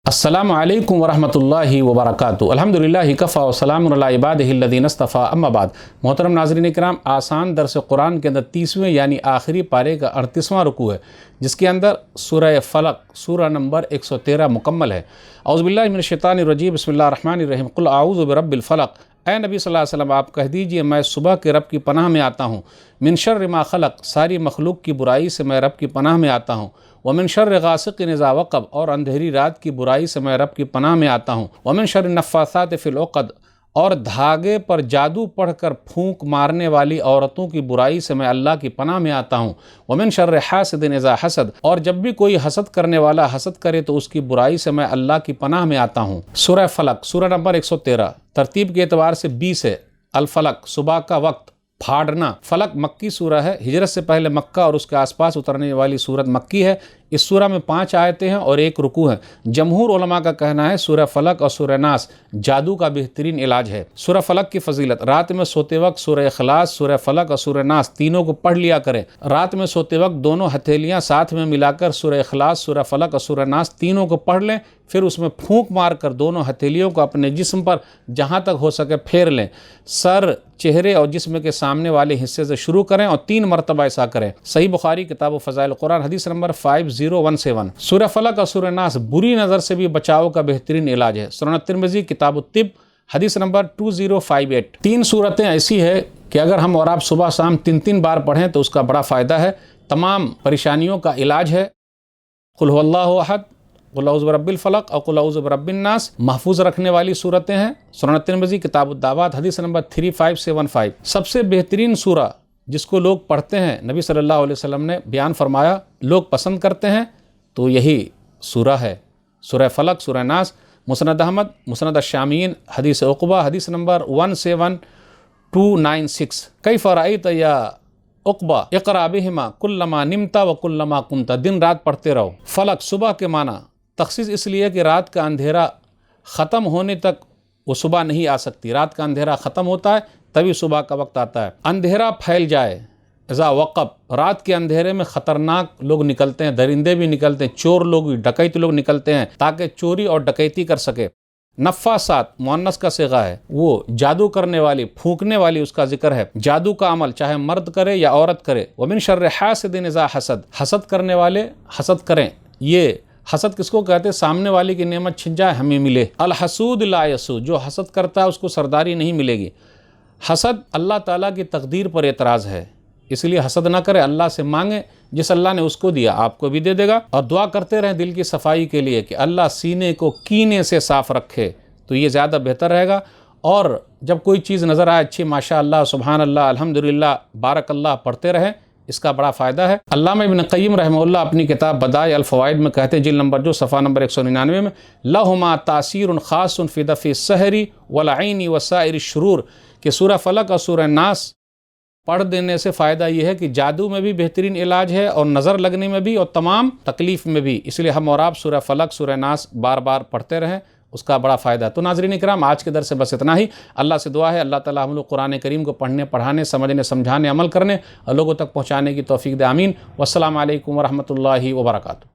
السلام علیکم ورحمۃ اللہ وبرکاتہ۔ الحمدللہ کفا وسلام علی عبادہ الذین اصطفیٰ، اما بعد۔ محترم ناظرین کرام، آسان درس قرآن کے اندر 30ویں یعنی آخری پارے کا 38واں رکوع ہے، جس کے اندر سورہ فلق سورہ نمبر 113 مکمل ہے۔ اعوذ باللہ من الشیطان الرجیم، بسم اللہ الرحمن الرحیم۔ قل اعوذ برب الفلق، اے نبی صلی اللہ علیہ وسلم آپ کہہ دیجئے میں صبح کے رب کی پناہ میں آتا ہوں۔ من شر ما خلق، ساری مخلوق کی برائی سے میں رب کی پناہ میں آتا ہوں۔ ومن شر غاسق اذا وقب، اور اندھیری رات کی برائی سے میں رب کی پناہ میں آتا ہوں۔ ومن شر النفاثات فی العقد، اور دھاگے پر جادو پڑھ کر پھونک مارنے والی عورتوں کی برائی سے میں اللہ کی پناہ میں آتا ہوں۔ ومن شر حاسد اذا حسد، اور جب بھی کوئی حسد کرنے والا حسد کرے تو اس کی برائی سے میں اللہ کی پناہ میں آتا ہوں۔ سورہ فلق سورہ نمبر 113 ترتیب کے اعتبار سے 20 ہے۔ الفلق، صبح کا وقت، پھاڑنا۔ فلق مکی سورہ ہے، ہجرت سے پہلے مکہ اور اس کے آس پاس اترنے والی سورت مکی ہے۔ اس سورہ میں 5 آیتیں ہیں اور 1 رکوع ہے۔ جمہور علماء کا کہنا ہے سورہ فلق اور سورہ ناس جادو کا بہترین علاج ہے۔ سورہ فلق کی فضیلت، رات میں سوتے وقت سورہ اخلاص، سورہ فلق اور سورہ ناس تینوں کو پڑھ لیا کریں۔ رات میں سوتے وقت دونوں ہتھیلیاں ساتھ میں ملا کر سورہ اخلاص، سورہ فلق اور سورہ ناس تینوں کو پڑھ لیں، پھر اس میں پھونک مار کر دونوں ہتھیلیوں کو اپنے جسم پر جہاں تک ہو سکے پھیر لیں۔ سر، چہرے اور جسم کے سامنے والے حصے سے شروع کریں اور 3 مرتبہ ایسا کریں۔ صحیح بخاری کتاب فضائل قرآن حدیث نمبر 5017۔ سورہ فلق اور سورہ ناس بری نظر سے بھی بچاؤ کا بہترین علاج ہے۔ سنن ترمذی کتاب الطب حدیث نمبر 2058۔ 3 صورتیں ایسی ہے کہ اگر ہم اور آپ صبح شام 3 بار پڑھیں تو اس کا بڑا فائدہ ہے، تمام پریشانیوں کا علاج ہے۔ قل هو اللہ احد، قل اعوذ برب الفلق اور قل اعوذ برب الناس محفوظ رکھنے والی صورتیں ہیں۔ سنن ترمذی کتاب الدعوات حدیث نمبر 3575۔ سب سے بہترین سورہ جس کو لوگ پڑھتے ہیں، نبی صلی اللہ علیہ وسلم نے بیان فرمایا، لوگ پسند کرتے ہیں تو یہی سورہ ہے، سورہ فلق، سورہ ناس۔ مسند احمد، مسند الشامیین حدیث عقبہ حدیث نمبر 17296۔ کیف رأیت یا عقبہ اقرأ بہما کلما نمت و کلما قمت، دن رات پڑھتے رہو۔ فلق صبح کے معنی تخصیص اس لیے کہ رات کا اندھیرا ختم ہونے تک وہ صبح نہیں آ سکتی، رات کا اندھیرا ختم ہوتا ہے تبھی صبح کا وقت آتا ہے۔ اندھیرا پھیل جائے، اذا وقب، رات کے اندھیرے میں خطرناک لوگ نکلتے ہیں، درندے بھی نکلتے ہیں، چور لوگ بھی، ڈکیت لوگ نکلتے ہیں تاکہ چوری اور ڈکیتی کر سکے۔ نفاسات مؤنث کا صیغہ ہے، وہ جادو کرنے والی، پھونکنے والی اس کا ذکر ہے۔ جادو کا عمل چاہے مرد کرے یا عورت کرے۔ ومن شر حاسد اذا حسد، حسد کرنے والے حسد کریں۔ یہ حسد کس کو کہتے ہیں؟ سامنے والی کی نعمت چھن جائے ہمیں ملے۔ الحسود لا یسود، جو حسد کرتا ہے اس کو سرداری نہیں ملے گی۔ حسد اللہ تعالیٰ کی تقدیر پر اعتراض ہے، اس لیے حسد نہ کرے، اللہ سے مانگے، جس اللہ نے اس کو دیا آپ کو بھی دے دے گا۔ اور دعا کرتے رہیں دل کی صفائی کے لیے کہ اللہ سینے کو کینے سے صاف رکھے، تو یہ زیادہ بہتر رہے گا۔ اور جب کوئی چیز نظر آئے اچھی، ماشاء اللہ، سبحان اللہ، الحمدللہ، بارک اللہ پڑھتے رہیں، اس کا بڑا فائدہ ہے۔ علامہ ابن قیم رحمہ اللہ اپنی کتاب بدائع الفوائد میں کہتے ہیں، جلد نمبر جو صفحہ نمبر 199 میں، لہما تاثیر خاص فی دفع السحر والعین وسائر الشرور، کہ سورہ فلق اور سورہ ناس پڑھ دینے سے فائدہ یہ ہے کہ جادو میں بھی بہترین علاج ہے اور نظر لگنے میں بھی اور تمام تکلیف میں بھی، اس لیے ہم اور آپ سورہ فلق، سورہ ناس بار بار پڑھتے رہیں، اس کا بڑا فائدہ ہے۔ تو ناظرین اکرام، آج کے درس سے بس اتنا ہی۔ اللہ سے دعا ہے اللہ تعالیٰ ہم لوگ قرآن کریم کو پڑھنے، پڑھانے، سمجھنے، سمجھانے، عمل کرنے اور لوگوں تک پہنچانے کی توفیق دے، آمین۔ والسلام علیکم ورحمۃ اللہ وبرکاتہ۔